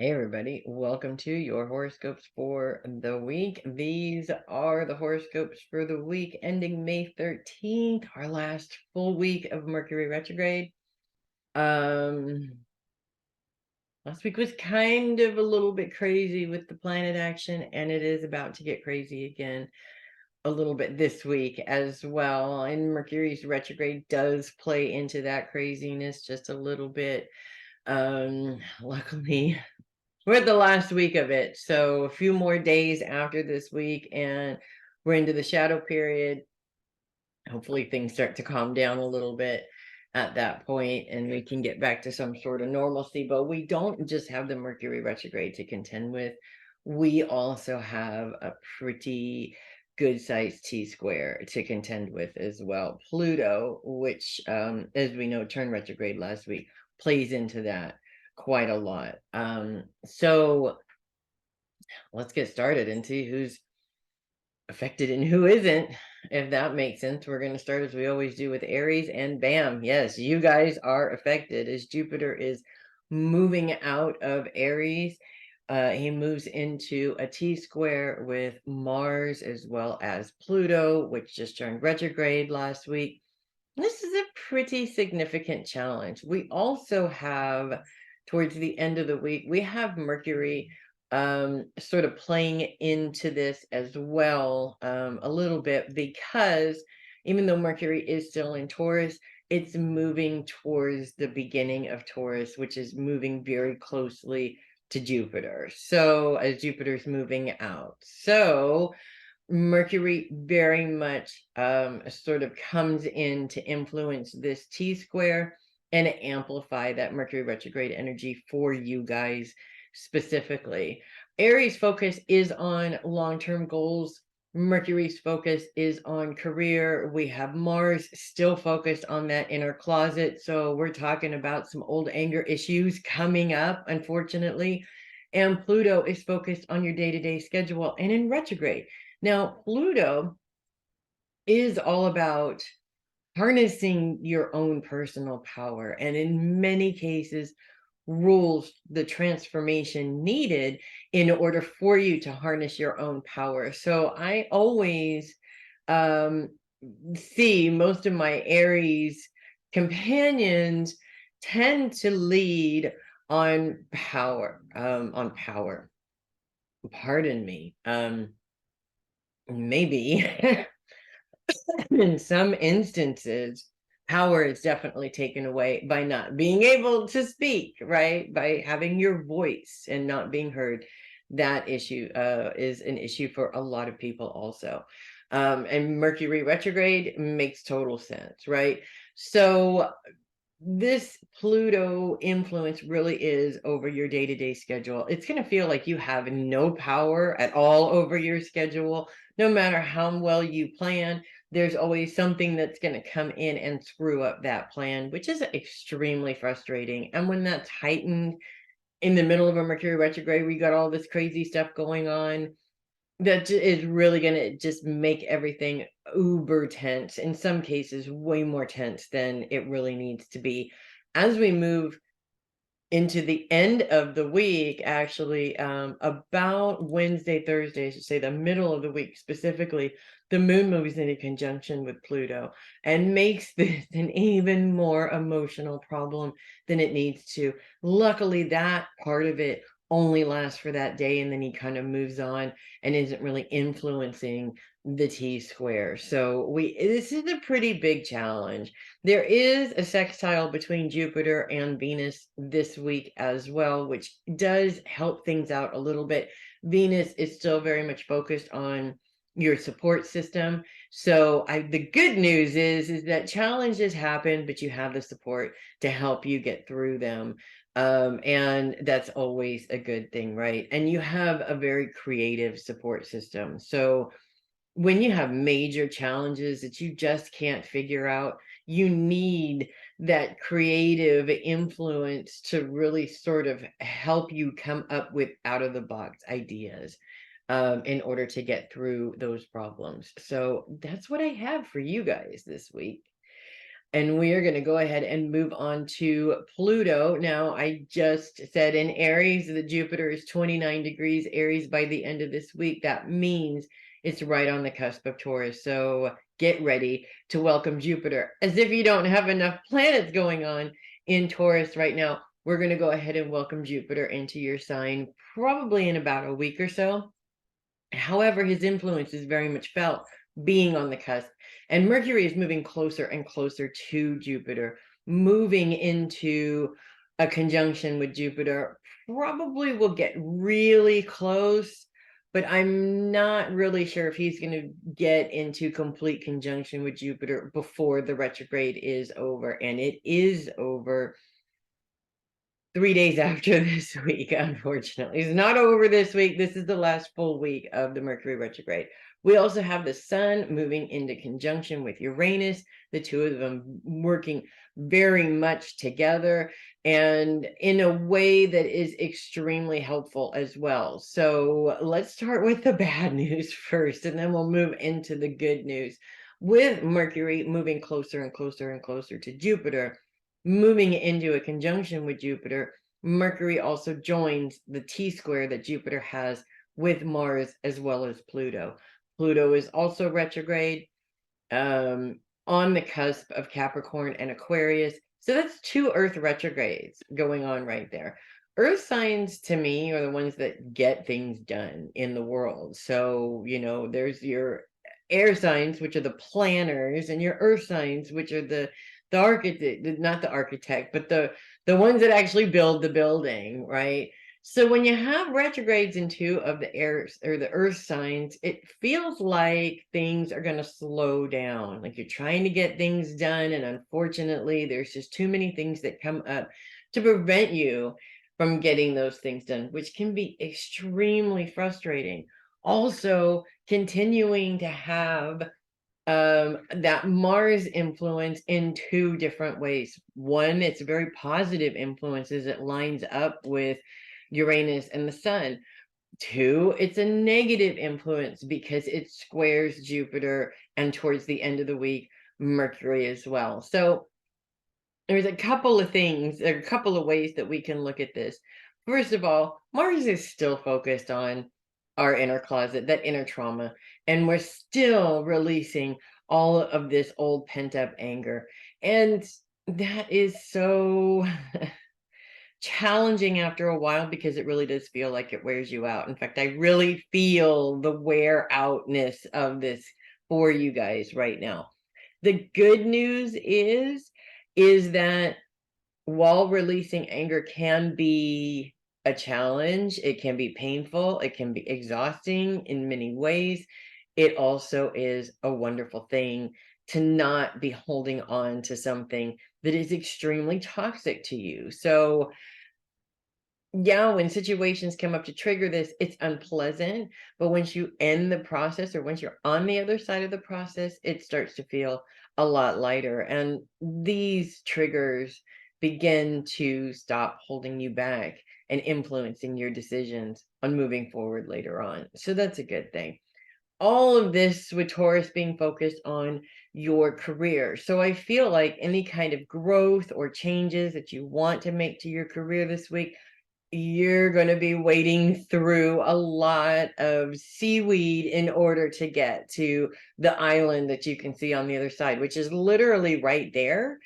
Hey everybody, welcome to your horoscopes for the week. These are the horoscopes for the week ending May 13th, our last full week of Mercury retrograde. Um Last week was kind of a little bit crazy with the planet action, and it is about to get crazy again a little bit this week as well. And Mercury's retrograde does play into that craziness just a little bit. Luckily we're at the last week of it, so a few more days after this week, and we're into the shadow period. Hopefully, things start to calm down a little bit at that point, and we can get back to some sort of normalcy. But we don't just have the Mercury retrograde to contend with. We also have a pretty good sized T square to contend with as well. Pluto, which, as we know, turned retrograde last week, plays into that quite a lot. So let's get started and see who's affected and who isn't. If that makes sense, we're going to start as we always do with Aries, and bam, yes, you guys are affected as Jupiter is moving out of Aries. He moves into a T square with Mars as well as Pluto, which just turned retrograde last week. This is a pretty significant challenge. We also have, towards the end of the week, we have Mercury sort of playing into this as well, a little bit, because even though Mercury is still in Taurus, it's moving towards the beginning of Taurus, which is moving very closely to Jupiter. So as Jupiter's moving out. So Mercury very much sort of comes in to influence this T square and amplify that Mercury retrograde energy for you guys specifically. Aries' focus is on long-term goals. Mercury's focus is on career. We have Mars still focused on that inner closet. So we're talking about some old anger issues coming up, unfortunately. And Pluto is focused on your day-to-day schedule and in retrograde. Now, Pluto is all about harnessing your own personal power, and in many cases, rules the transformation needed in order for you to harness your own power. So I always um, see most of my Aries companions tend to lead on power, on power. Pardon me. Maybe in some instances, power is definitely taken away by not being able to speak, right? By having your voice and not being heard. That issue is an issue for a lot of people also. And Mercury retrograde makes total sense, right? So this Pluto influence really is over your day-to-day schedule. It's going to feel like you have no power at all over your schedule. No matter how well you plan, there's always something that's going to come in and screw up that plan, which is extremely frustrating. And when that's heightened in the middle of a Mercury retrograde, we got all this crazy stuff going on that is really going to just make everything uber tense, in some cases way more tense than it really needs to be. As we move into the end of the week, actually, about Wednesday, Thursday, I should say the middle of the week specifically, the moon moves into conjunction with Pluto and makes this an even more emotional problem than it needs to. Luckily, that part of it only lasts for that day, and then he kind of moves on and isn't really influencing the T square. So this is a pretty big challenge. There is a sextile between Jupiter and Venus this week as well, which does help things out a little bit. Venus is still very much focused on your support system. So the good news is that challenges happen, but you have the support to help you get through them. And that's always a good thing, right? And you have a very creative support system. So when you have major challenges that you just can't figure out, you need that creative influence to really sort of help you come up with out of the box ideas in order to get through those problems. So that's what I have for you guys this week. And we are going to go ahead and move on to Pluto. Now, I just said in Aries, the Jupiter is 29 degrees Aries by the end of this week. That means it's right on the cusp of Taurus. So get ready to welcome Jupiter. As if you don't have enough planets going on in Taurus right now, we're going to go ahead and welcome Jupiter into your sign probably in about a week or so. However, his influence is very much felt being on the cusp. And Mercury is moving closer and closer to Jupiter, moving into a conjunction with Jupiter. Probably will get really close, but I'm not really sure if he's going to get into complete conjunction with Jupiter before the retrograde is over. And it is over 3 days after this week, unfortunately. It's not over this week. This is the last full week of the Mercury retrograde. We also have the sun moving into conjunction with Uranus, the two of them working very much together and in a way that is extremely helpful as well. So let's start with the bad news first, and then we'll move into the good news. With Mercury moving closer and closer and closer to Jupiter, moving into a conjunction with Jupiter, Mercury also joins the T-square that Jupiter has with Mars as well as Pluto. Pluto is also retrograde on the cusp of Capricorn and Aquarius. So that's two Earth retrogrades going on right there. Earth signs to me are the ones that get things done in the world. So, there's your air signs, which are the planners, and your earth signs, which are the architect, not the architect, but the ones that actually build the building, right? So when you have retrogrades in two of the air or the earth signs, it feels like things are going to slow down. Like you're trying to get things done, and unfortunately, there's just too many things that come up to prevent you from getting those things done, which can be extremely frustrating. Also, continuing to have that Mars influence in two different ways. One, it's a very positive influence as it lines up with Uranus and the sun. Two, it's a negative influence because it squares Jupiter, and towards the end of the week, Mercury as well. So there's a couple of things, there are a couple of ways that we can look at this. First of all, Mars is still focused on our inner closet, that inner trauma, and we're still releasing all of this old pent up anger. And that is so challenging after a while because it really does feel like it wears you out. In fact, I really feel the wear outness of this for you guys right now. The good news is that while releasing anger can be a challenge, it can be painful, it can be exhausting in many ways, it also is a wonderful thing to not be holding on to something that is extremely toxic to you. So yeah, when situations come up to trigger this, it's unpleasant. But once you end the process, or once you're on the other side of the process, it starts to feel a lot lighter. And these triggers begin to stop holding you back and influencing your decisions on moving forward later on. So that's a good thing. All of this with Taurus being focused on your career. So I feel like any kind of growth or changes that you want to make to your career this week, you're going to be wading through a lot of seaweed in order to get to the island that you can see on the other side, which is literally right there.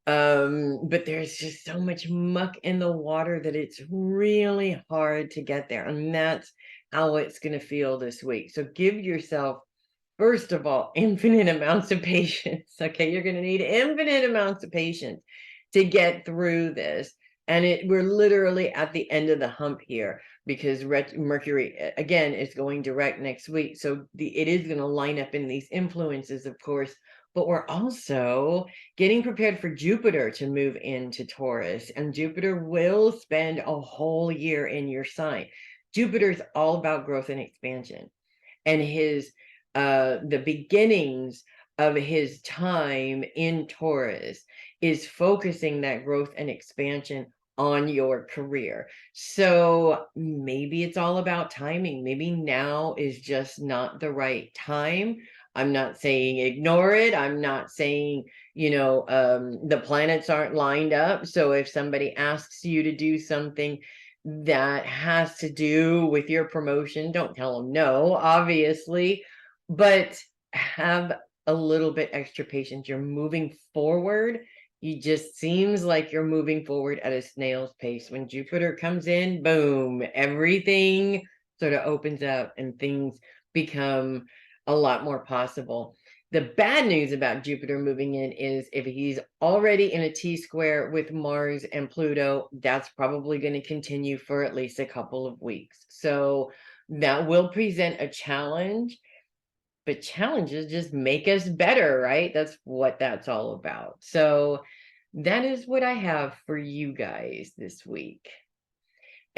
But there's just so much muck in the water that it's really hard to get there. And that's how it's going to feel this week. So give yourself, first of all, infinite amounts of patience. Okay, you're going to need infinite amounts of patience to get through this. And we're literally at the end of the hump here because Mercury, again, is going direct next week. So it is going to line up in these influences, of course, but we're also getting prepared for Jupiter to move into Taurus. And Jupiter will spend a whole year in your sign. Jupiter is all about growth and expansion. And the beginnings of his time in Taurus is focusing that growth and expansion on your career. So maybe it's all about timing. Maybe now is just not the right time. I'm not saying ignore it. I'm not saying, the planets aren't lined up. So if somebody asks you to do something that has to do with your promotion, don't tell them no, obviously, but have a little bit extra patience. You're moving forward. You just seems like you're moving forward at a snail's pace. When Jupiter comes in, boom, everything sort of opens up and things become a lot more possible. The bad news about Jupiter moving in is if he's already in a T square with Mars and Pluto, that's probably going to continue for at least a couple of weeks. So that will present a challenge, but challenges just make us better, right? That's what that's all about. So that is what I have for you guys this week.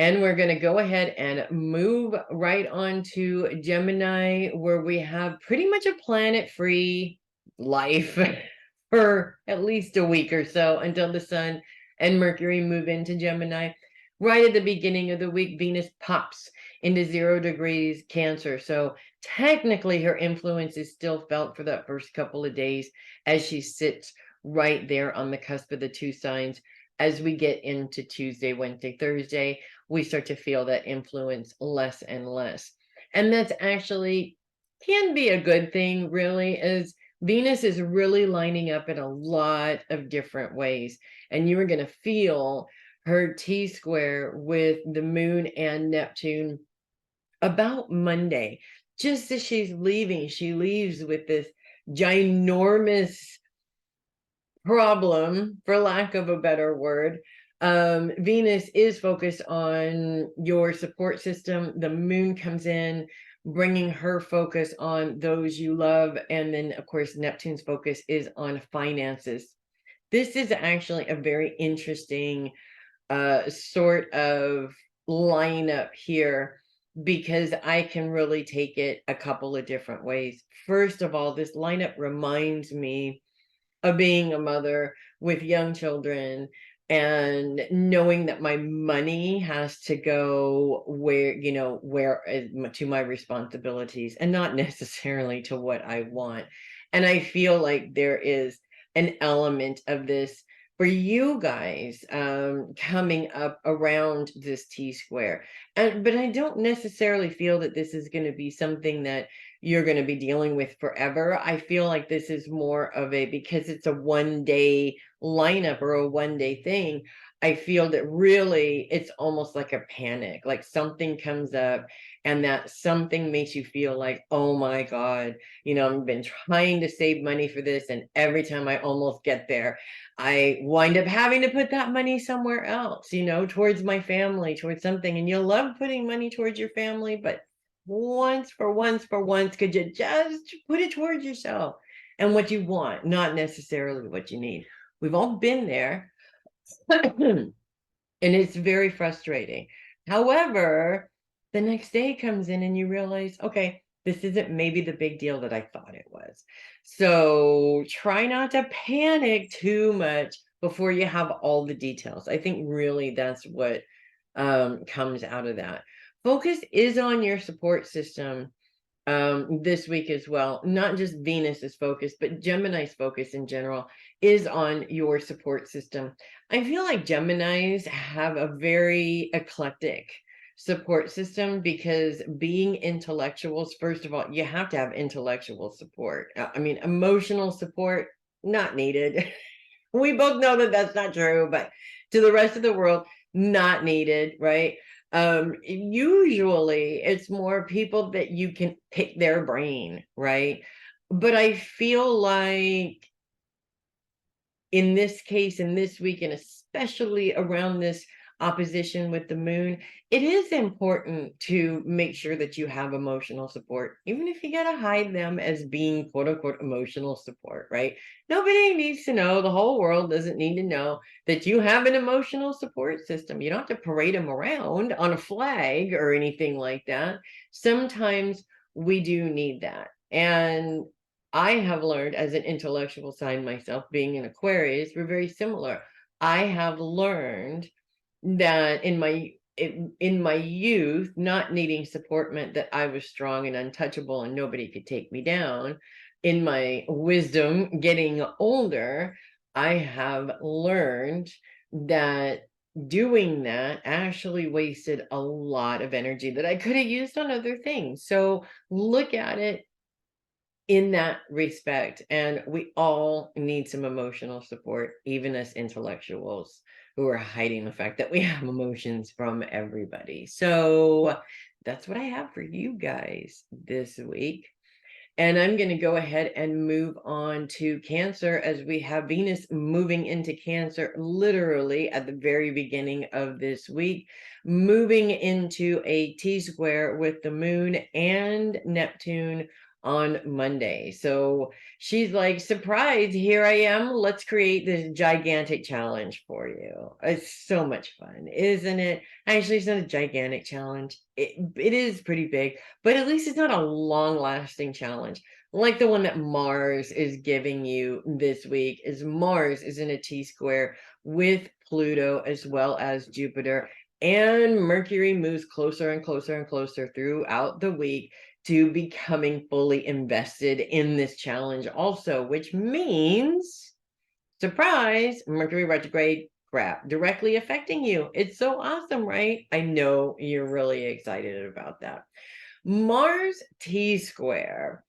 And we're going to go ahead and move right on to Gemini, where we have pretty much a planet-free life for at least a week or so until the Sun and Mercury move into Gemini. Right at the beginning of the week, Venus pops into 0 degrees Cancer. So technically her influence is still felt for that first couple of days as she sits right there on the cusp of the two signs. As we get into Tuesday, Wednesday, Thursday, we start to feel that influence less and less. And that's actually can be a good thing, really, as Venus is really lining up in a lot of different ways. And you are going to feel her T square with the moon and Neptune about Monday. Just as she's leaving, she leaves with this ginormous problem, for lack of a better word. Venus is focused on your support system. The moon comes in, bringing her focus on those you love. And then, of course, Neptune's focus is on finances. This is actually a very interesting sort of lineup here, because I can really take it a couple of different ways. First of all, this lineup reminds me of being a mother with young children and knowing that my money has to go where to my responsibilities and not necessarily to what I want. And I feel like there is an element of this for you guys coming up around this T square. But I don't necessarily feel that this is going to be something that you're going to be dealing with forever. I feel like this is more of because it's a 1-day lineup or a 1-day thing. I feel that really it's almost like a panic, like something comes up and that something makes you feel like, oh my God, I've been trying to save money for this. And every time I almost get there, I wind up having to put that money somewhere else, towards my family, towards something. And you love putting money towards your family, but once, could you just put it towards yourself and what you want, not necessarily what you need? We've all been there. And it's very frustrating. However, the next day comes in and you realize, okay, this isn't maybe the big deal that I thought it was. So try not to panic too much before you have all the details. I think really that's what comes out of that. Focus is on your support system this week as well. Not just Venus's focus, but Gemini's focus in general is on your support system. I feel like Geminis have a very eclectic support system because being intellectuals, first of all, you have to have intellectual support. I mean, emotional support, not needed. We both know that that's not true, but to the rest of the world, not needed, right? Usually it's more people that you can pick their brain, right? But I feel like in this case, in this week, and especially around this opposition with the moon, it is important to make sure that you have emotional support, even if you got to hide them as being quote unquote emotional support, right? Nobody needs to know, the whole world doesn't need to know that you have an emotional support system. You don't have to parade them around on a flag or anything like that. Sometimes we do need that. And I have learned as an intellectual sign myself, being an Aquarius, we're very similar. I have learned that in my youth, not needing support meant that I was strong and untouchable and nobody could take me down. in my wisdom getting older, I have learned that doing that actually wasted a lot of energy that I could have used on other things. So look at it in that respect. And we all need some emotional support, even as intellectuals who are hiding the fact that we have emotions from everybody. So that's what I have for you guys this week. And I'm going to go ahead and move on to Cancer, as we have Venus moving into Cancer literally at the very beginning of this week, moving into a T-square with the moon and Neptune on Monday. So she's like, surprise, here I am. Let's create this gigantic challenge for you. It's so much fun, isn't it? Actually, it's not a gigantic challenge. It is pretty big, but at least it's not a long-lasting challenge like the one that Mars is giving you this week. Is Mars is in a T-square with Pluto as well as Jupiter, and Mercury moves closer and closer and closer throughout the week to becoming fully invested in this challenge also, which means, surprise, Mercury retrograde crap directly affecting you. It's so awesome, right? I know you're really excited about that. Mars T-square.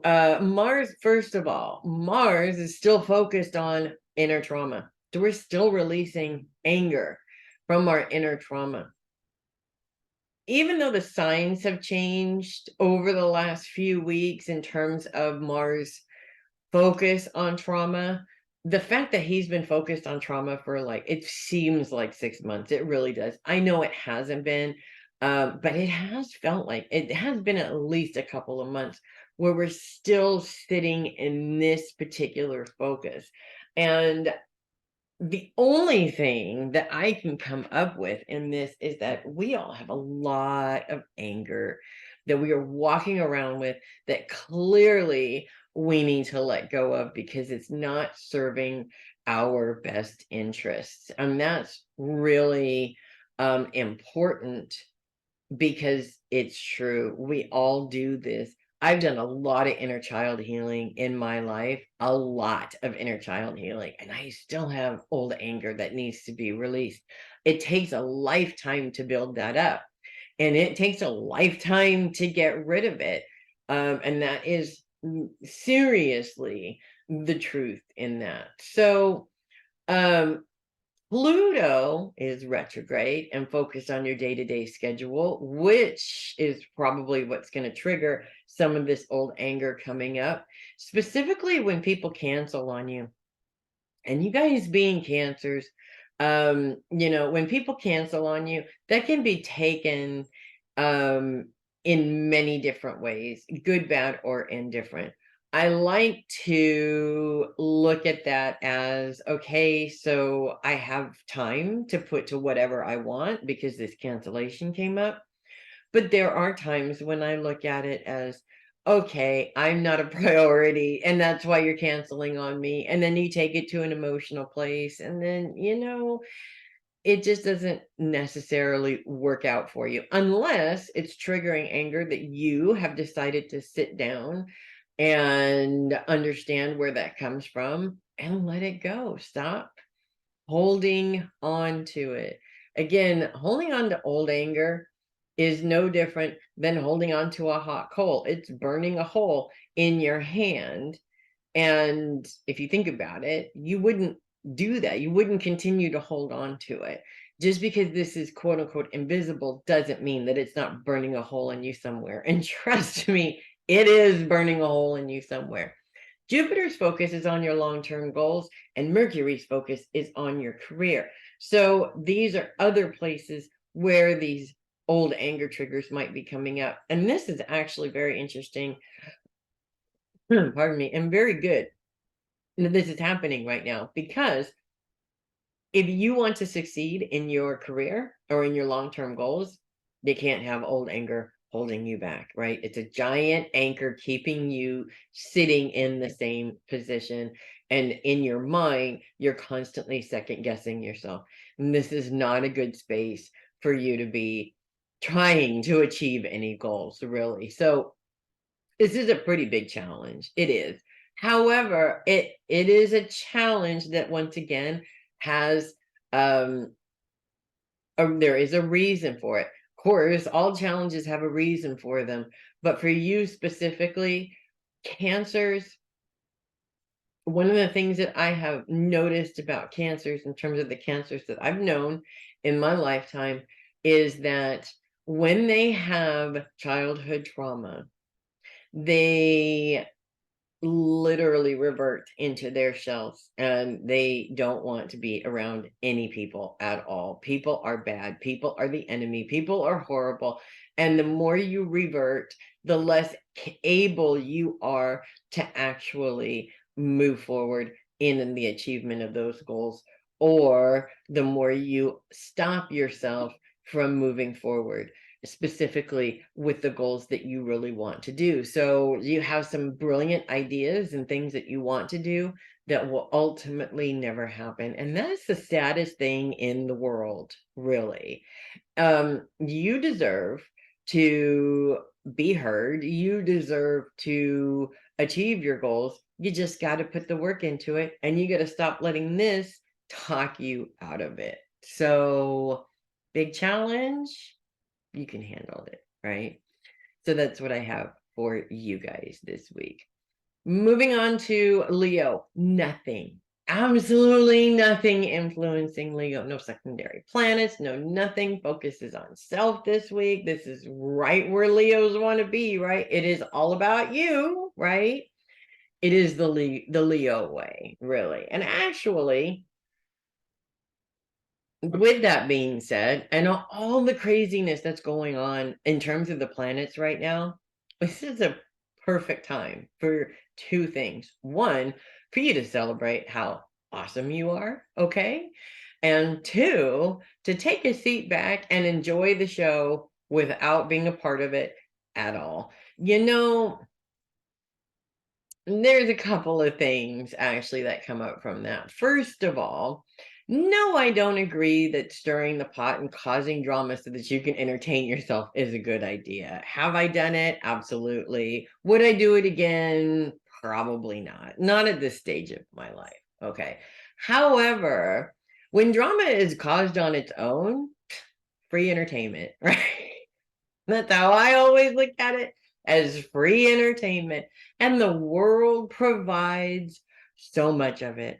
Mars, first of all, Mars is still focused on inner trauma. So we're still releasing anger from our inner trauma. Even though the signs have changed over the last few weeks in terms of Mars' focus on trauma, the fact that he's been focused on trauma for like, it seems like 6 months, it really does. I know it hasn't been, but it has felt like it has been at least a couple of months where we're still sitting in this particular focus. And the only thing that I can come up with in this is that we all have a lot of anger that we are walking around with that clearly we need to let go of because it's not serving our best interests. And that's really important, because it's true. We all do this. I've done a lot of inner child healing in my life, a lot of inner child healing, and I still have old anger that needs to be released. It takes a lifetime to build that up, and it takes a lifetime to get rid of it. And that is seriously the truth in that. So, um, Pluto is retrograde and focused on your day-to-day schedule, which is probably what's going to trigger some of this old anger coming up, specifically when people cancel on you. And you guys being Cancers, when people cancel on you, that can be taken um, in many different ways, good, bad, or indifferent. I like to look at that as, okay, so I have time to put to whatever I want because this cancellation came up. But there are times when I look at it as, okay, I'm not a priority, and that's why you're canceling on me. And then you take it to an emotional place, and then, it just doesn't necessarily work out for you unless it's triggering anger that you have decided to sit down and understand where that comes from and let it go. Stop holding on to it. Again, holding on to old anger is no different than holding on to a hot coal. It's burning a hole in your hand. And if you think about it, you wouldn't do that. You wouldn't continue to hold on to it. Just because this is quote unquote invisible doesn't mean that it's not burning a hole in you somewhere. And trust me, it is burning a hole in you somewhere. Jupiter's focus is on your long-term goals, and Mercury's focus is on your career. So these are other places where these old anger triggers might be coming up. And this is actually very interesting, pardon me, and very good that this is happening right now, because if you want to succeed in your career or in your long-term goals, they can't have old anger holding you back, right? It's a giant anchor keeping you sitting in the same position. And in your mind, you're constantly second guessing yourself. And this is not a good space for you to be trying to achieve any goals, really. So This is a pretty big challenge. It is. However, it is a challenge that once again has there is a reason for it. Of course, all challenges have a reason for them, but for you specifically, cancers, one of the things that I have noticed about cancers in terms of the cancers that I've known in my lifetime is that when they have childhood trauma, they literally revert into their shells and they don't want to be around any people at all. People are bad. People are the enemy. People are horrible. And the more you revert, the less able you are to actually move forward in the achievement of those goals, or the more you stop yourself from moving forward, specifically with the goals that you really want to do. So you have some brilliant ideas and things that you want to do that will ultimately never happen. And that's the saddest thing in the world, really. You deserve to be heard. You deserve to achieve your goals. You just got to put the work into it, and you got to stop letting this talk you out of it. So, big challenge, you can handle it, right? So that's what I have for you guys this week. Moving on to Leo, nothing, absolutely nothing influencing Leo. No secondary planets, no nothing. Focuses on self this week. This is right where Leos want to be, right? It is all about you, right? It is the Leo way, really. And actually, with that being said, and all the craziness that's going on in terms of the planets right now, this is a perfect time for two things. One, for you to celebrate how awesome you are, okay? And two, to take a seat back and enjoy the show without being a part of it at all. You know, there's a couple of things actually that come up from that. First of all, no, I don't agree that stirring the pot and causing drama so that you can entertain yourself is a good idea. Have I done it? Absolutely. Would I do it again? Probably not. Not at this stage of my life. Okay. However, when drama is caused on its own, free entertainment, right? That's how I always look at it, as free entertainment. And the world provides so much of it.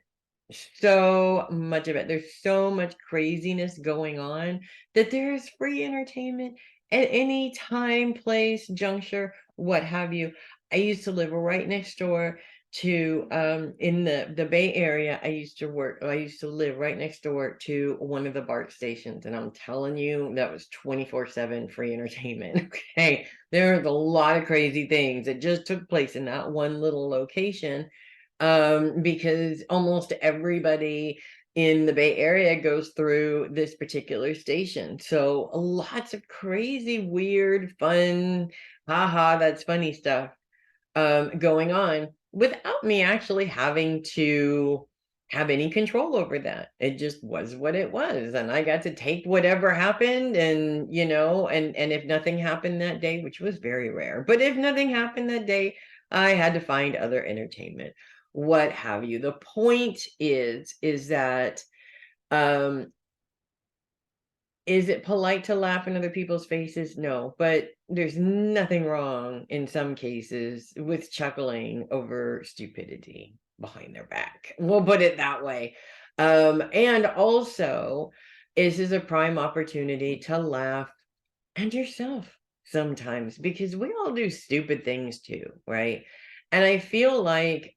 So much of it. There's so much craziness going on that there's free entertainment at any time, place, juncture, what have you. I used to live right next door to in the Bay Area. I used to live right next door to one of the BART stations, and I'm telling you, that was 24/7 free entertainment. Okay, there was a lot of crazy things that just took place in that one little location, because almost everybody in the Bay Area goes through this particular station. So lots of crazy, weird, fun, haha, that's funny stuff going on without me actually having to have any control over that. It just was what it was, and I got to take whatever happened. And and if nothing happened that day, which was very rare, but if nothing happened that day, I had to find other entertainment, what have you. The point is that um is it polite to laugh in other people's faces? No, but there's nothing wrong in some cases with chuckling over stupidity behind their back. We'll put it that way. And also, this is a prime opportunity to laugh and yourself sometimes, because we all do stupid things too, right? And I feel like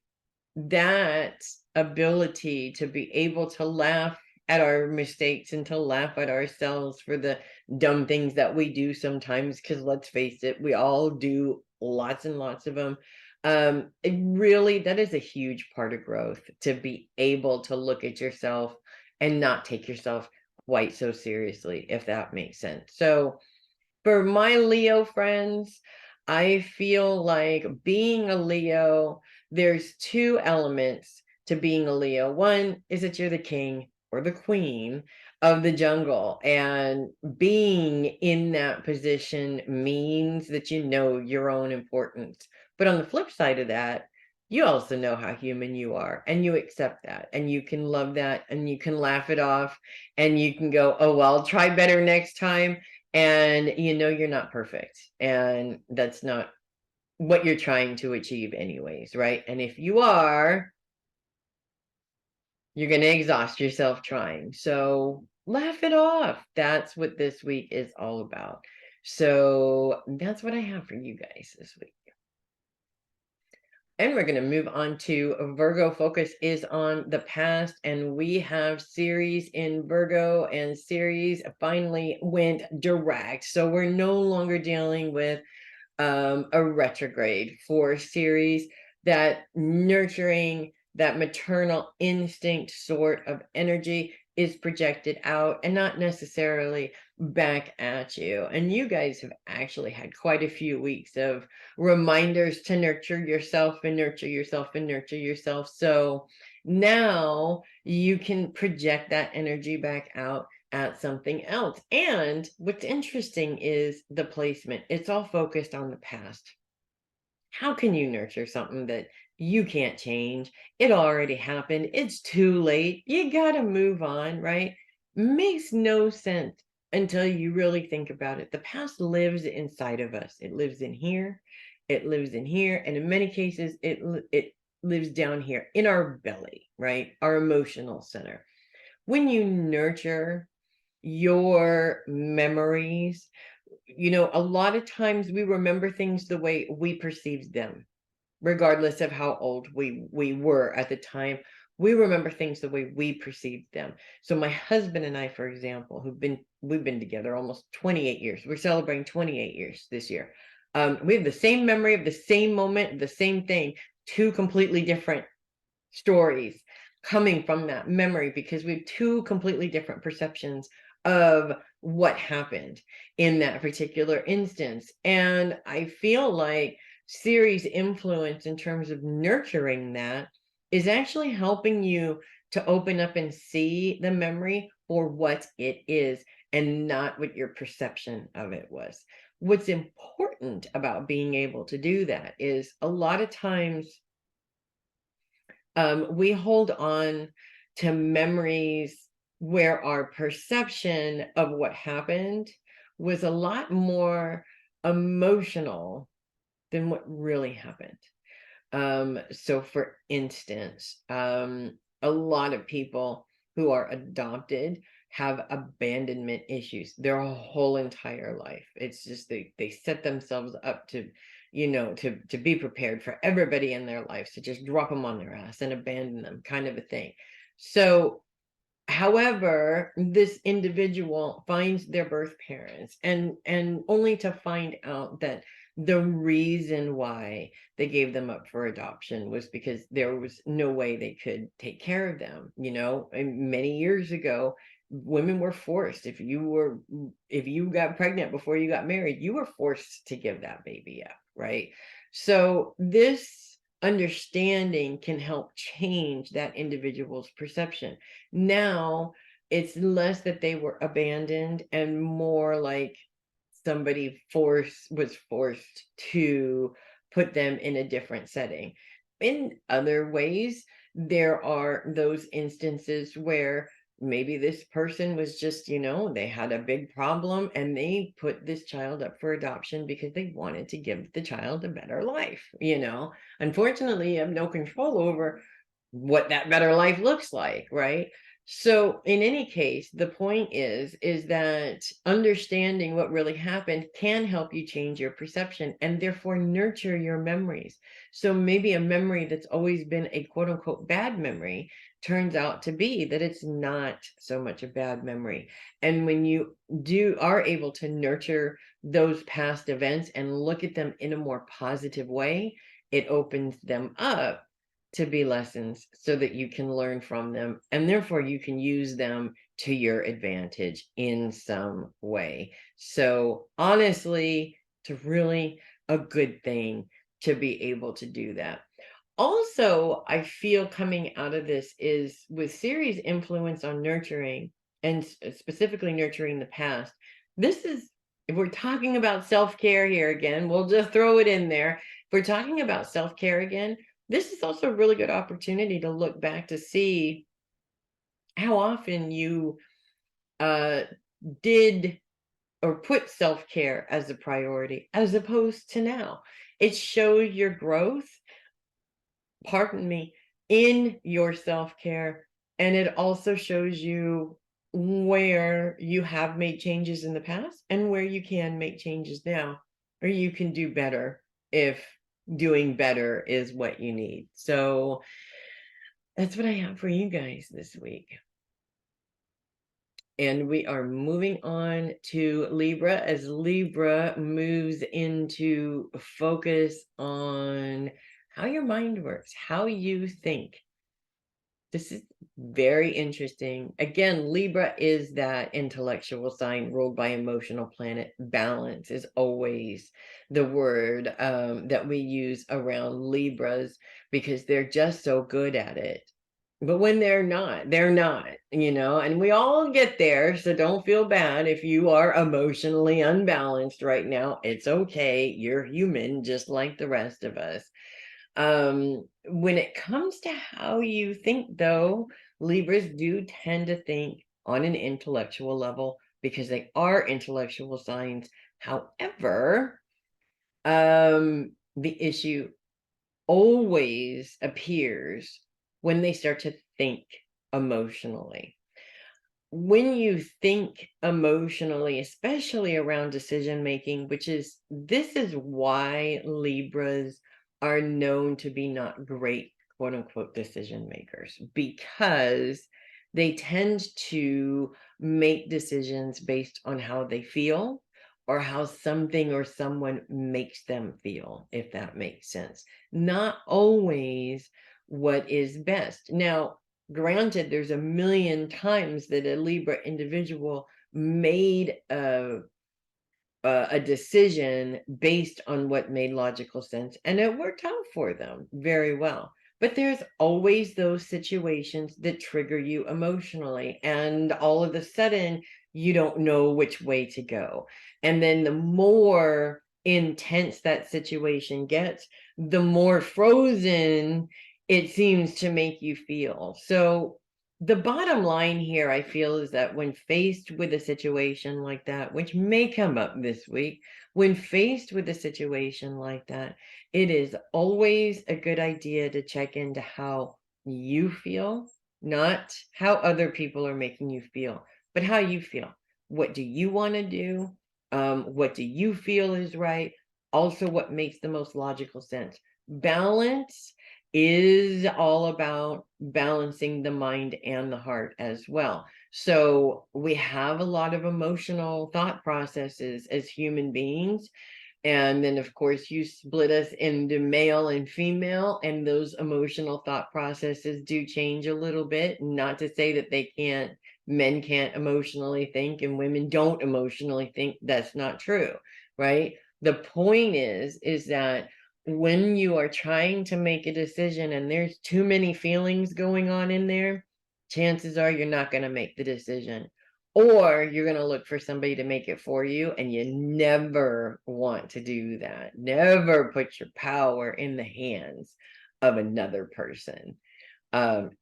that ability to be able to laugh at our mistakes and to laugh at ourselves for the dumb things that we do sometimes, because let's face it, we all do lots and lots of them. It really, that is a huge part of growth, to be able to look at yourself and not take yourself quite so seriously, if that makes sense. So for my Leo friends, I feel like being a Leo, there's two elements to being a Leo. One is that you're the king or the queen of the jungle, and being in that position means that you know your own importance. But on the flip side of that, you also know how human you are, and you accept that, and you can love that, and you can laugh it off, and you can go, oh, well, I'll try better next time. And you know you're not perfect, and that's not what you're trying to achieve anyways, right? And if you are, you're going to exhaust yourself trying. So laugh it off. That's what this week is all about. So that's what I have for you guys this week. And we're going to move on to Virgo. Focus is on the past, and we have Ceres in Virgo, and Ceres finally went direct. So we're no longer dealing with a retrograde for Ceres. That nurturing, that maternal instinct sort of energy is projected out and not necessarily back at you. And you guys have actually had quite a few weeks of reminders to nurture yourself and nurture yourself and nurture yourself. So now you can project that energy back out at something else. And what's interesting is the placement. It's all focused on the past. How can you nurture something that you can't change? It already happened. It's too late. You got to move on, right? Makes no sense until you really think about it. The past lives inside of us. It lives in here. It lives in here. And in many cases, it lives down here in our belly, right? Our emotional center. When you nurture your memories, a lot of times we remember things the way we perceived them, regardless of how old we were at the time. We remember things the way we perceived them. So my husband and I, for example, we've been together almost 28 years. We're celebrating 28 years this year. We have the same memory of the same moment, the same thing, two completely different stories coming from that memory, because we have two completely different perceptions of what happened in that particular instance. And I feel like Ceres' influence in terms of nurturing that is actually helping you to open up and see the memory for what it is and not what your perception of it was. What's important about being able to do that is a lot of times we hold on to memories where our perception of what happened was a lot more emotional than what really happened. So for instance, a lot of people who are adopted have abandonment issues their whole entire life. It's just they set themselves up to be prepared for everybody in their lives to just drop them on their ass and abandon them, kind of a thing. So however, this individual finds their birth parents, and only to find out that the reason why they gave them up for adoption was because there was no way they could take care of them. And many years ago, women were forced. If you got pregnant before you got married, you were forced to give that baby up, right? So this understanding can help change that individual's perception. Now it's less that they were abandoned and more like somebody was forced to put them in a different setting. In other ways, there are those instances where maybe this person was just, they had a big problem and they put this child up for adoption because they wanted to give the child a better life. Unfortunately, you have no control over what that better life looks like, right? So in any case, the point is that understanding what really happened can help you change your perception and therefore nurture your memories. So maybe a memory that's always been a quote unquote bad memory turns out to be that it's not so much a bad memory. And when you are able to nurture those past events and look at them in a more positive way, it opens them up to be lessons so that you can learn from them, and therefore you can use them to your advantage in some way. So honestly, it's really a good thing to be able to do that. Also, I feel coming out of this is with Ceres' influence on nurturing, and specifically nurturing the past. This is, if we're talking about self-care here again, we'll just throw it in there. we're talking about self-care again, this is also a really good opportunity to look back to see how often you did or put self-care as a priority as opposed to now. It shows your growth, pardon me, in your self-care, and it also shows you where you have made changes in the past and where you can make changes now, or you can do better if doing better is what you need. So that's what I have for you guys this week. And we are moving on to Libra as Libra moves into focus on how your mind works, how you think. This is very interesting. Again, Libra is that intellectual sign ruled by emotional planet. Balance is always the word that we use around Libras because they're just so good at it. But when they're not, and we all get there. So don't feel bad if you are emotionally unbalanced right now. It's okay. You're human, just like the rest of us. When it comes to how you think, though, Libras do tend to think on an intellectual level because they are intellectual signs. However, the issue always appears when they start to think emotionally. When you think emotionally, especially around decision making, this is why Libras are known to be not great, quote unquote, decision makers, because they tend to make decisions based on how they feel or how something or someone makes them feel, if that makes sense. Not always what is best. Now, granted, there's a million times that a Libra individual made a decision based on what made logical sense, and it worked out for them very well. But there's always those situations that trigger you emotionally, and all of a sudden, you don't know which way to go. And then the more intense that situation gets, the more frozen it seems to make you feel. So the bottom line here, I feel, is that when faced with a situation like that, which may come up this week, when faced with a situation like that, it is always a good idea to check into how you feel, not how other people are making you feel, but how you feel. What do you want to do? What do you feel is right? Also, what makes the most logical sense? Balance is all about balancing the mind and the heart as well. So we have a lot of emotional thought processes as human beings. And then, of course, you split us into male and female, and those emotional thought processes do change a little bit. Not to say that men can't emotionally think and women don't emotionally think. That's not true, right? The point is that when you are trying to make a decision and there's too many feelings going on in there, chances are you're not going to make the decision, or you're going to look for somebody to make it for you, and you never want to do that. Never put your power in the hands of another person.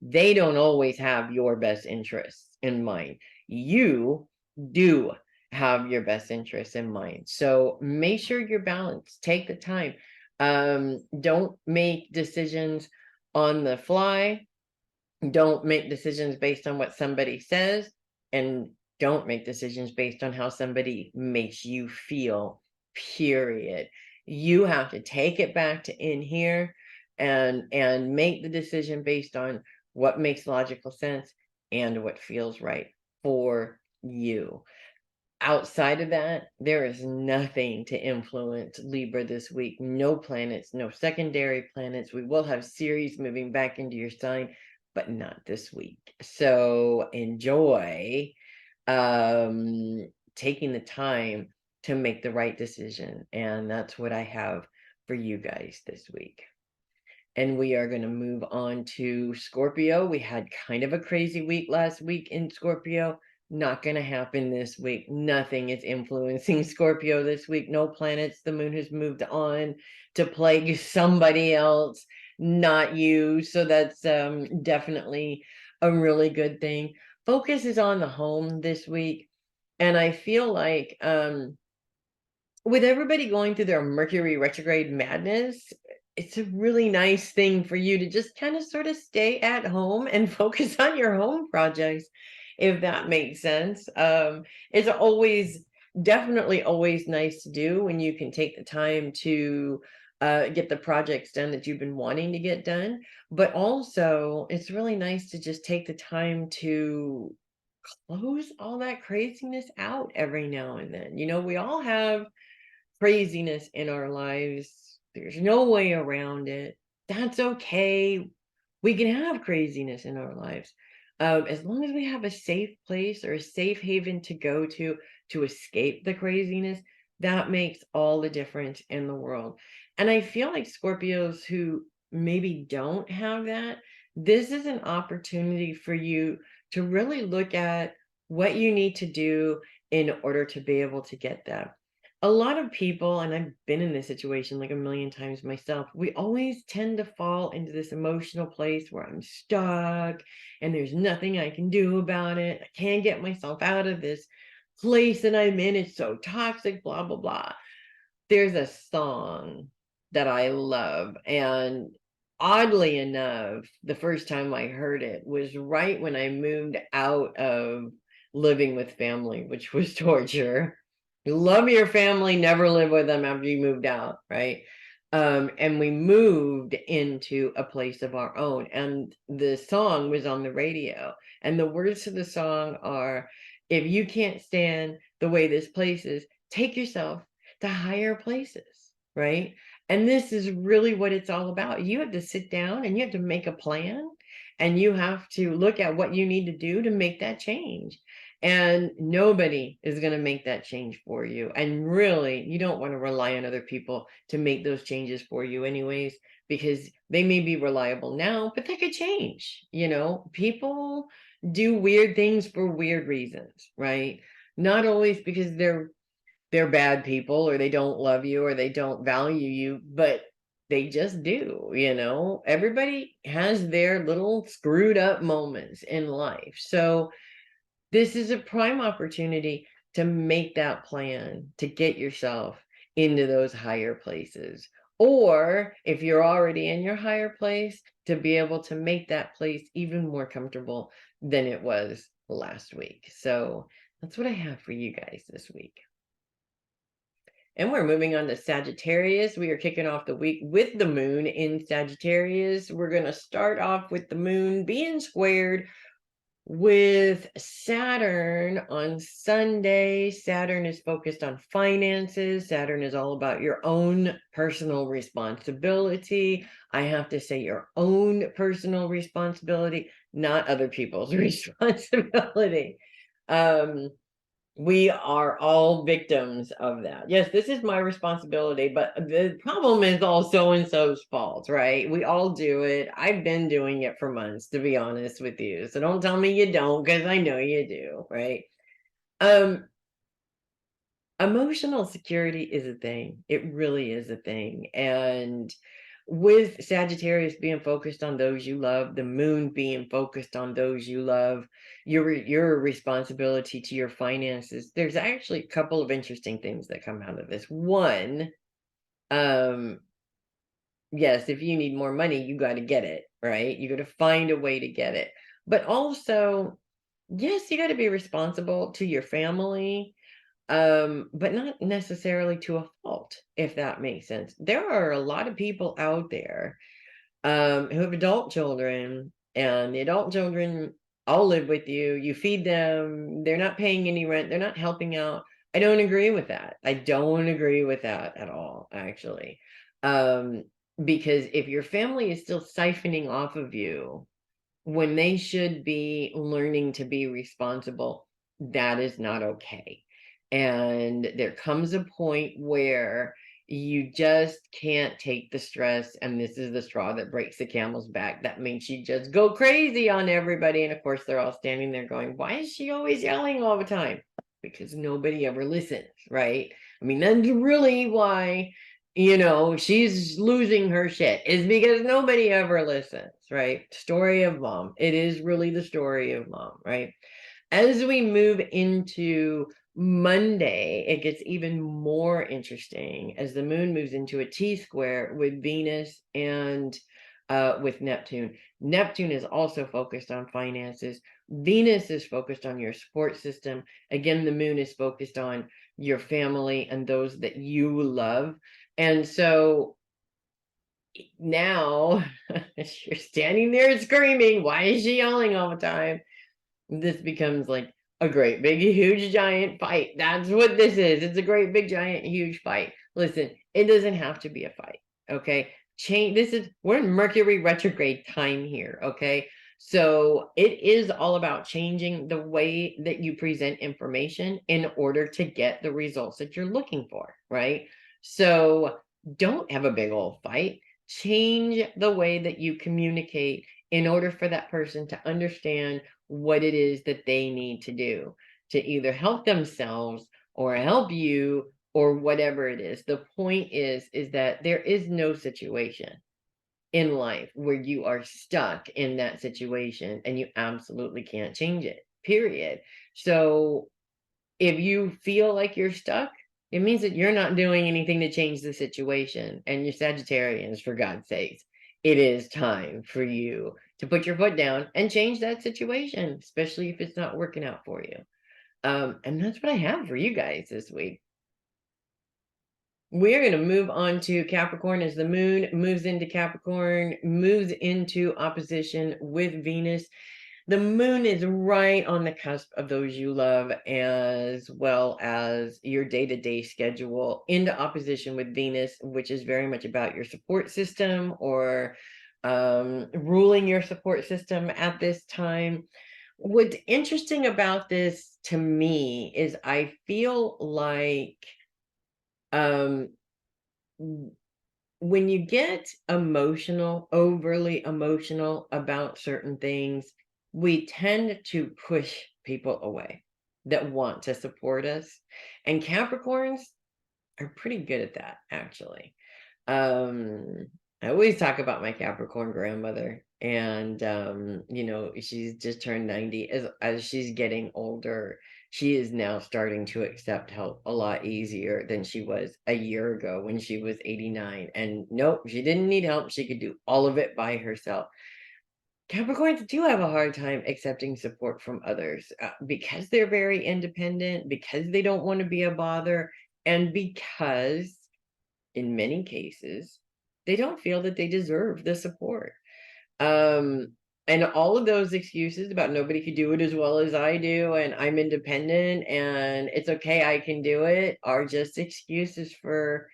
They don't always have your best interests in mind. You do have your best interests in mind. So make sure you're balanced. Take the time. Don't make decisions on the fly. Don't make decisions based on what somebody says, and don't make decisions based on how somebody makes you feel, period. You have to take it back to in here and make the decision based on what makes logical sense and what feels right for you. Outside of that, there is nothing to influence Libra this week. No planets, no secondary planets. We will have Ceres moving back into your sign, but not this week. So enjoy taking the time to make the right decision. And that's what I have for you guys this week. And we are going to move on to Scorpio. We had kind of a crazy week last week in Scorpio. Not going to happen this week. Nothing is influencing Scorpio this week. No planets. The moon has moved on to plague somebody else, not you. So that's definitely a really good thing. Focus is on the home this week. And I feel like with everybody going through their Mercury retrograde madness, it's a really nice thing for you to just kind of sort of stay at home and focus on your home projects, if that makes sense. It's always definitely always nice to do when you can take the time to get the projects done that you've been wanting to get done. But also, it's really nice to just take the time to close all that craziness out every now and then. You know, we all have craziness in our lives. There's no way around it. That's okay. We can have craziness in our lives. As long as we have a safe place or a safe haven to go to escape the craziness, that makes all the difference in the world. And I feel like Scorpios who maybe don't have that, this is an opportunity for you to really look at what you need to do in order to be able to get that. A lot of people, and I've been in this situation like a million times myself, we always tend to fall into this emotional place where I'm stuck and there's nothing I can do about it. I can't get myself out of this place that I'm in. It's so toxic, blah, blah, blah. There's a song that I love, and oddly enough, the first time I heard it was right when I moved out of living with family, which was torture. You love your family, never live with them after you moved out, right? And we moved into a place of our own, and the song was on the radio, and the words to the song are, if you can't stand the way this place is, take yourself to higher places, right? And this is really what it's all about. You have to sit down and you have to make a plan, and you have to look at what you need to do to make that change. And nobody is going to make that change for you. And really, you don't want to rely on other people to make those changes for you, anyways, because they may be reliable now, but they could change. You know, people do weird things for weird reasons, right? Not always because they're bad people or they don't love you or they don't value you, but they just do. You know, everybody has their little screwed up moments in life. So this is a prime opportunity to make that plan, to get yourself into those higher places. Or if you're already in your higher place, to be able to make that place even more comfortable than it was last week. So that's what I have for you guys this week. And we're moving on to Sagittarius. We are kicking off the week with the moon in Sagittarius. We're going to start off with the moon being squared with Saturn on Sunday. Saturn is focused on finances. Saturn is all about your own personal responsibility. I have to say your own personal responsibility, not other people's responsibility. We are all victims of that. Yes, this is my responsibility, but the problem is all so-and-so's fault, right? We all do it. I've been doing it for months, to be honest with you. So don't tell me you don't, because I know you do, right? Emotional security is a thing. It really is a thing. And with Sagittarius being focused on those you love, the moon being focused on those you love, your responsibility to your finances, there's actually a couple of interesting things that come out of this. One, um, yes, if you need more money, you got to get it, right? You got to find a way to get it. But also, yes, you got to be responsible to your family, but not necessarily to a fault, if that makes sense. There are a lot of people out there who have adult children, and the adult children all live with you. You feed them, they're not paying any rent, they're not helping out. I don't agree with that. I don't agree with that at all, actually. Because if your family is still siphoning off of you when they should be learning to be responsible, that is not okay. And there comes a point where You just can't take the stress, and this is the straw that breaks the camel's back. That means you just go crazy on everybody, and of course they're all standing there going, why is she always yelling all the time? Because nobody ever listens, right? I mean, that's really why, she's losing her shit, is because nobody ever listens, right? Story of mom. It is really the story of mom, right? As we move into Monday, it gets even more interesting as the moon moves into a T square with Venus and with Neptune. Neptune is also focused on finances. Venus is focused on your support system. Again, the moon is focused on your family and those that you love. And so now you're standing there screaming, why is she yelling all the time? This becomes like a great big huge giant fight. That's what this is. It's a great big giant huge fight. Listen, it doesn't have to be a fight. Okay. We're in Mercury retrograde time here. Okay. So it is all about changing the way that you present information in order to get the results that you're looking for. Right. So don't have a big old fight. Change the way that you communicate in order for that person to understand what it is that they need to do to either help themselves or help you or whatever it is. The point is that there is no situation in life where you are stuck in that situation and you absolutely can't change it, period. So if you feel like you're stuck, it means that you're not doing anything to change the situation. And you're Sagittarians, for God's sakes, it is time for you to put your foot down and change that situation, especially if it's not working out for you. And that's what I have for you guys this week. We're going to move on to Capricorn as the moon moves into Capricorn, moves into opposition with Venus. The moon is right on the cusp of those you love, as well as your day-to-day schedule, into opposition with Venus, which is very much about your support system or ruling your support system at this time. What's interesting about this to me is I feel like um when you get emotional, overly emotional about certain things, we tend to push people away that want to support us. And Capricorns are pretty good at that, actually. I always talk about my Capricorn grandmother, and she's just turned 90. As she's getting older, she is now starting to accept help a lot easier than she was a year ago when she was 89. And nope, she didn't need help. She could do all of it by herself. Capricorns do have a hard time accepting support from others because they're very independent, because they don't want to be a bother, and because in many cases, they don't feel that they deserve the support. And all of those excuses about nobody could do it as well as I do, and I'm independent, and it's okay, I can do it, are just excuses for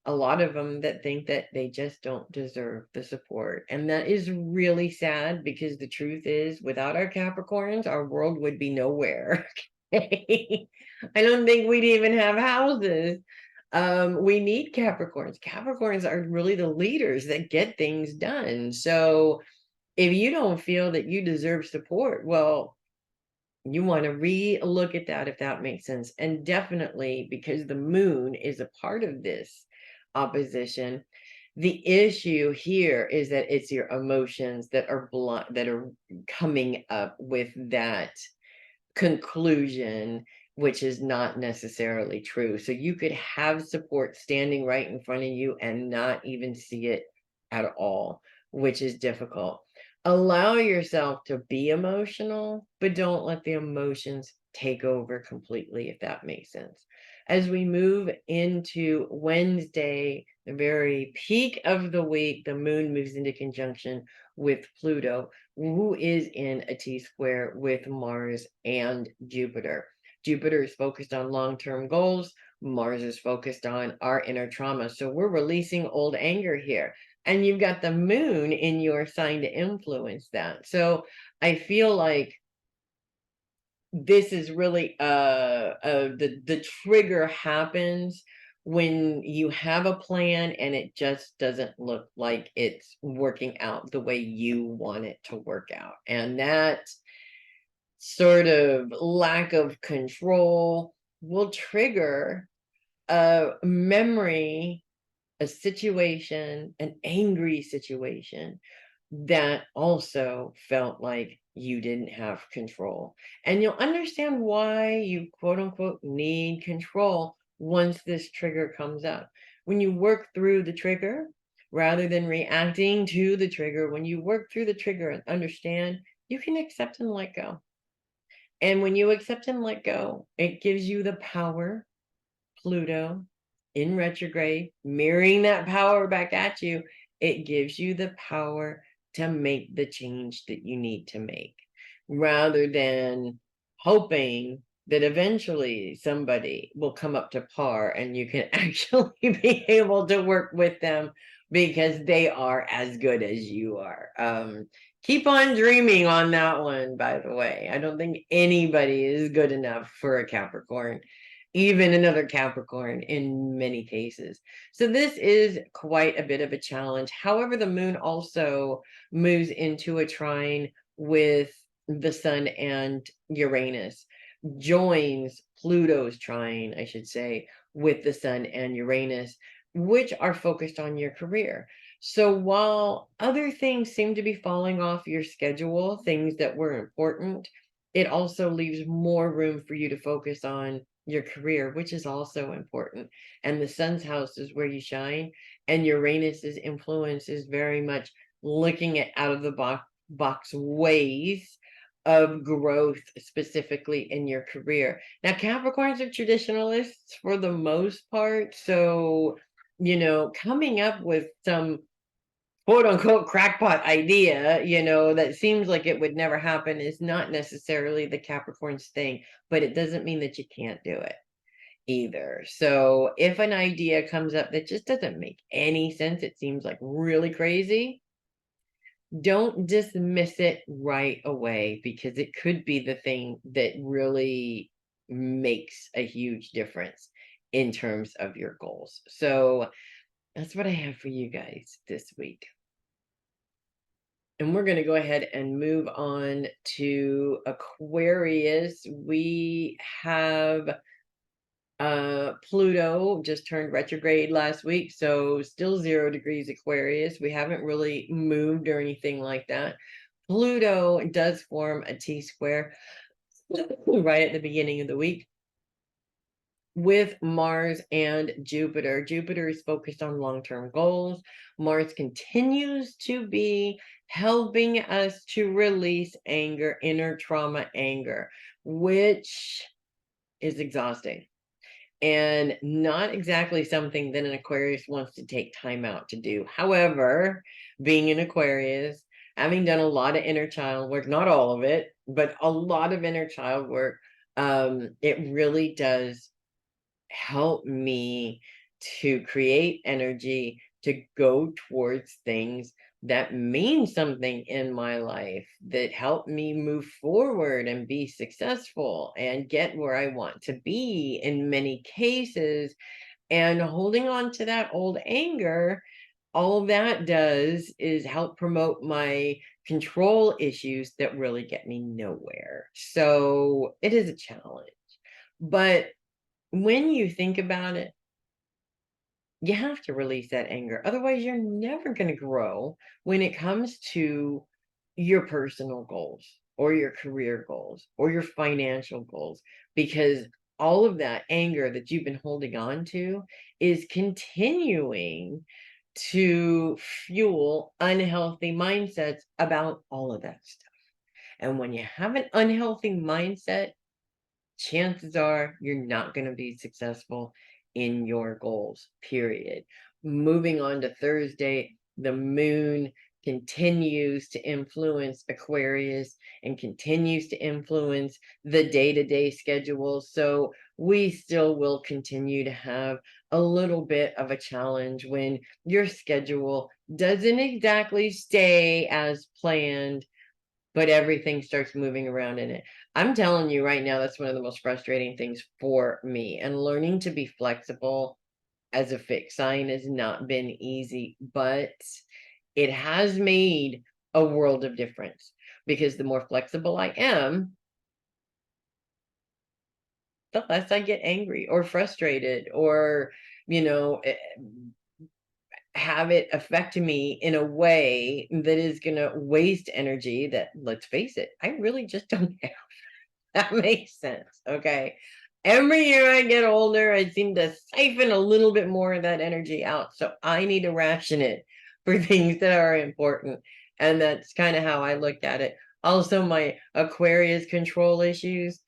a lot of them that think that they just don't deserve the support. And that is really sad because the truth is, without our Capricorns, our world would be nowhere. I don't think we'd even have houses. We need Capricorns. Capricorns are really the leaders that get things done. So if you don't feel that you deserve support, well, you want to re-look at that, if that makes sense. And definitely, because the moon is a part of this opposition, the issue here is that it's your emotions that are coming up with that conclusion, which is not necessarily true. So you could have support standing right in front of you and not even see it at all, which is difficult. Allow yourself to be emotional, but don't let the emotions take over completely, if that makes sense. As we move into Wednesday, the very peak of the week, the moon moves into conjunction with Pluto, who is in a T square with Mars and Jupiter. Jupiter is focused on long-term goals. Mars is focused on our inner trauma. So we're releasing old anger here. And you've got the moon in your sign to influence that. So I feel like this is really the trigger happens when you have a plan and it just doesn't look like it's working out the way you want it to work out. And that sort of lack of control will trigger a memory, a situation, an angry situation that also felt like you didn't have control. And you'll understand why you quote unquote need control once this trigger comes up. When you work through the trigger, rather than reacting to the trigger, when you work through the trigger and understand, you can accept and let go. And when you accept and let go, it gives you the power, Pluto in retrograde, mirroring that power back at you, it gives you the power to make the change that you need to make, rather than hoping that eventually somebody will come up to par and you can actually be able to work with them because they are as good as you are. Keep on dreaming on that one, by the way. I don't think anybody is good enough for a Capricorn, even another Capricorn in many cases. So this is quite a bit of a challenge. However, the moon also moves into a trine with the sun and Uranus, joins Pluto's trine, I should say, with the sun and Uranus, which are focused on your career. So while other things seem to be falling off your schedule, things that were important, it also leaves more room for you to focus on your career, which is also important. And the sun's house is where you shine, and Uranus's influence is very much looking at out of the box ways of growth, specifically in your career. Now, Capricorns are traditionalists for the most part. So, coming up with some quote unquote crackpot idea, that seems like it would never happen is not necessarily the Capricorn's thing, but it doesn't mean that you can't do it either. So if an idea comes up that just doesn't make any sense, it seems like really crazy, don't dismiss it right away, because it could be the thing that really makes a huge difference in terms of your goals. So that's what I have for you guys this week. And we're going to go ahead and move on to Aquarius. We have Pluto just turned retrograde last week, so still 0 degrees Aquarius. We haven't really moved or anything like that. Pluto does form a T-square right at the beginning of the week with Mars and Jupiter. Jupiter is focused on long-term goals. Mars continues to be helping us to release anger, inner trauma anger, which is exhausting and not exactly something that an Aquarius wants to take time out to do. However, being an Aquarius, having done a lot of inner child work, not all of it, but a lot of inner child work, it really does help me to create energy to go towards things that mean something in my life, that help me move forward and be successful and get where I want to be in many cases. And holding on to that old anger, all that does is help promote my control issues that really get me nowhere. So it is a challenge. But when you think about it, you have to release that anger. Otherwise, you're never going to grow when it comes to your personal goals or your career goals or your financial goals, because all of that anger that you've been holding on to is continuing to fuel unhealthy mindsets about all of that stuff. And when you have an unhealthy mindset, chances are you're not going to be successful in your goals, period. Moving on to Thursday, the moon continues to influence Aquarius and continues to influence the day-to-day schedule. So we still will continue to have a little bit of a challenge when your schedule doesn't exactly stay as planned, but everything starts moving around in it. I'm telling you right now, that's one of the most frustrating things for me. And learning to be flexible as a fixed sign has not been easy, but it has made a world of difference, because the more flexible I am, the less I get angry or frustrated, or, you know, have it affect me in a way that is going to waste energy that, let's face it, I really just don't have. That makes sense. Okay. Every year I get older, I seem to siphon a little bit more of that energy out. So I need to ration it for things that are important. And that's kind of how I look at it. Also, my Aquarius control issues,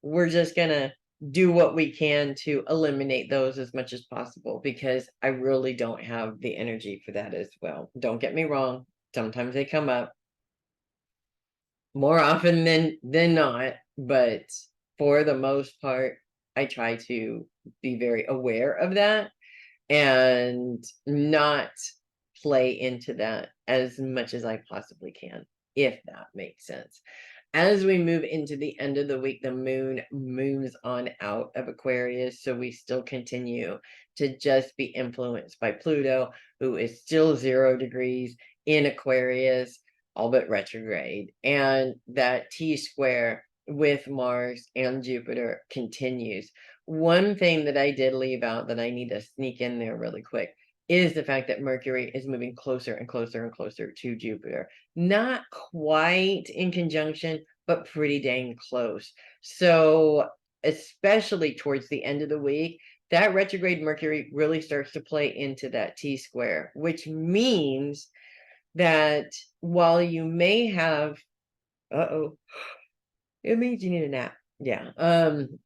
we're just going to do what we can to eliminate those as much as possible, because I really don't have the energy for that as well. Don't get me wrong. Sometimes they come up, more often than not, but for the most part, I try to be very aware of that and not play into that as much as I possibly can, if that makes sense. As we move into the end of the week, the moon moves on out of Aquarius, so we still continue to just be influenced by Pluto, who is still 0 degrees in Aquarius, all but retrograde. And that T square with Mars and Jupiter continues. One thing that I did leave out that I need to sneak in there really quick is the fact that Mercury is moving closer and closer and closer to Jupiter. Not quite in conjunction, but pretty dang close. So, especially towards the end of the week, that retrograde Mercury really starts to play into that T square, which means that while you may have, uh-oh, it means you need a nap. Yeah.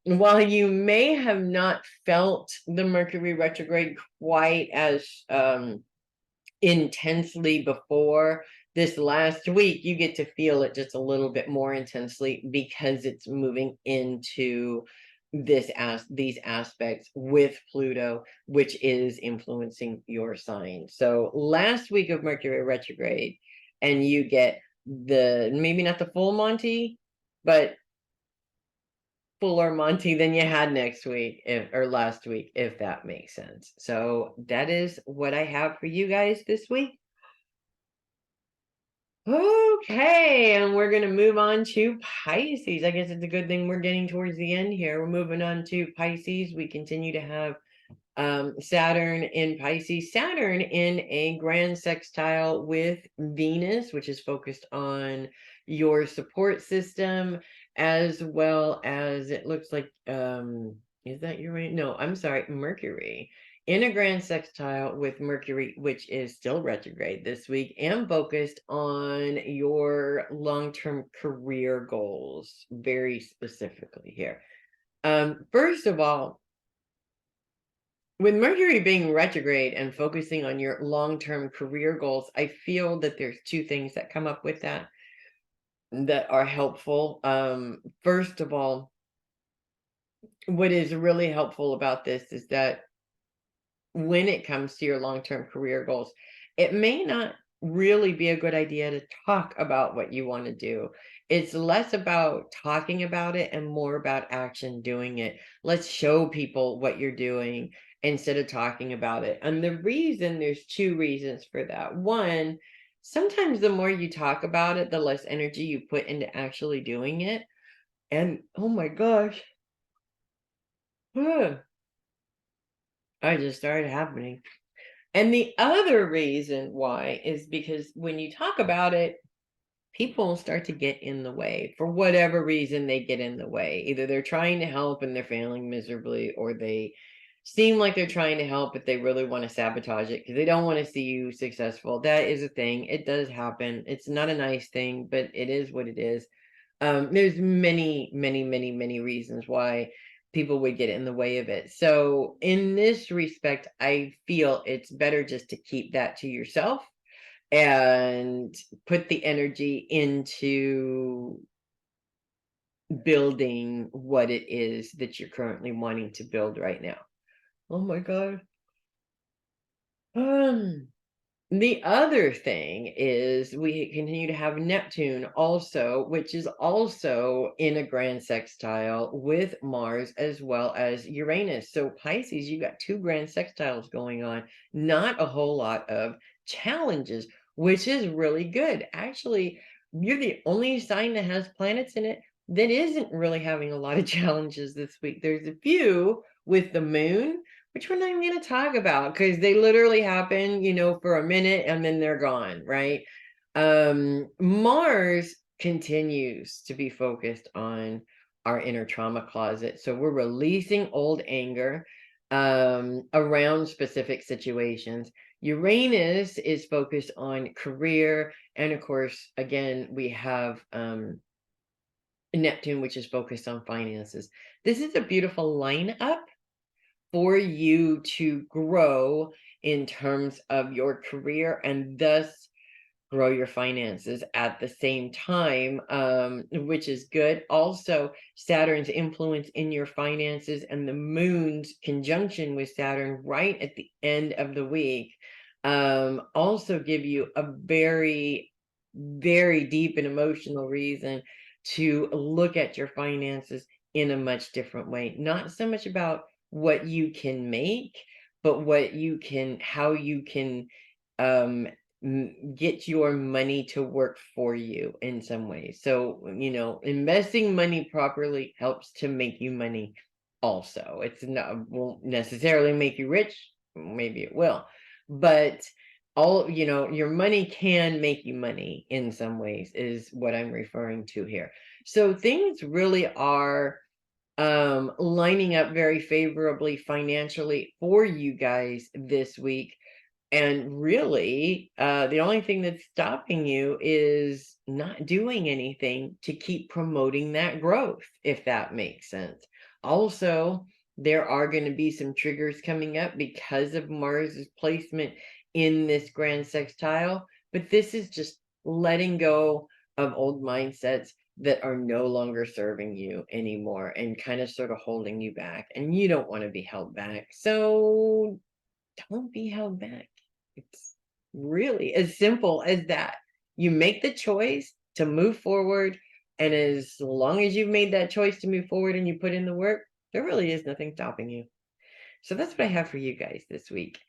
While you may have not felt the Mercury retrograde quite as intensely before, this last week you get to feel it just a little bit more intensely, because it's moving into these aspects with Pluto, which is influencing your sign. So last week of Mercury retrograde, and you get the, maybe not the full Monty, but fuller Monty than you had next week, or last week, if that makes sense. So that is what I have for you guys this week. Okay, and we're going to move on to Pisces. I guess it's a good thing we're getting towards the end here. We're moving on to Pisces. We continue to have Saturn in Pisces, Saturn in a grand sextile with Venus, which is focused on your support system, as well as, it looks like, is that Uranus? No, I'm sorry, Mercury in a grand sextile with Mercury, which is still retrograde this week, and focused on your long-term career goals, very specifically here. First of all, with Mercury being retrograde and focusing on your long-term career goals, I feel that there's two things that come up with that are helpful. First of all, what is really helpful about this is that when it comes to your long-term career goals, it may not really be a good idea to talk about what you want to do. It's less about talking about it and more about action doing it. Let's show people what you're doing instead of talking about it. And there's two reasons for that. One, sometimes the more you talk about it, the less energy you put into actually doing it. And oh my gosh, I just started happening. And the other reason why is because when you talk about it, people start to get in the way. For whatever reason, they get in the way. Either they're trying to help and they're failing miserably, or they seem like they're trying to help, but they really want to sabotage it because they don't want to see you successful. That is a thing. It does happen. It's not a nice thing, but it is what it is. There's many, many, many, many reasons why people would get in the way of it. So in this respect, I feel it's better just to keep that to yourself and put the energy into building what it is that you're currently wanting to build right now. Oh my God. The other thing is we continue to have Neptune also, which is also in a grand sextile with Mars as well as Uranus. So Pisces, you got two grand sextiles going on, not a whole lot of challenges, which is really good. Actually, you're the only sign that has planets in it that isn't really having a lot of challenges this week. There's a few with the moon, which we're not even going to talk about because they literally happen, for a minute and then they're gone, right? Mars continues to be focused on our inner trauma closet. So we're releasing old anger around specific situations. Uranus is focused on career. And of course, again, we have Neptune, which is focused on finances. This is a beautiful lineup for you to grow in terms of your career and thus grow your finances at the same time, which is good. Also, Saturn's influence in your finances and the moon's conjunction with Saturn right at the end of the week also give you a very, very deep and emotional reason to look at your finances in a much different way. Not so much about what you can make, but how you can get your money to work for you in some ways. So, investing money properly helps to make you money also. Won't necessarily make you rich, maybe it will, but your money can make you money in some ways is what I'm referring to here. So things really are lining up very favorably financially for you guys this week. And really, the only thing that's stopping you is not doing anything to keep promoting that growth, if that makes sense. Also, there are going to be some triggers coming up because of Mars's placement in this grand sextile, but this is just letting go of old mindsets that are no longer serving you anymore and kind of sort of holding you back. And you don't want to be held back. So don't be held back. It's really as simple as that. You make the choice to move forward, and as long as you've made that choice to move forward and you put in the work, there really is nothing stopping you. So that's what I have for you guys this week.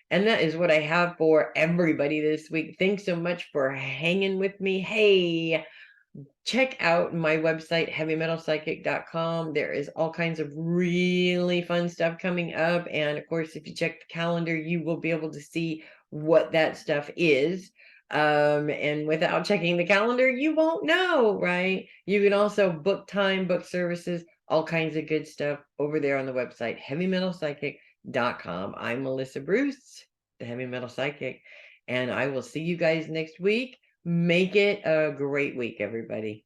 And that is what I have for everybody this week. Thanks so much for hanging with me. Hey, check out my website, heavymetalpsychic.com. There is all kinds of really fun stuff coming up. And of course, if you check the calendar, you will be able to see what that stuff is. And without checking the calendar, you won't know, right? You can also book time, book services, all kinds of good stuff over there on the website, heavymetalpsychic.com. I'm Melissa Bruce, the Heavy Metal Psychic, and I will see you guys next week. Make it a great week, everybody.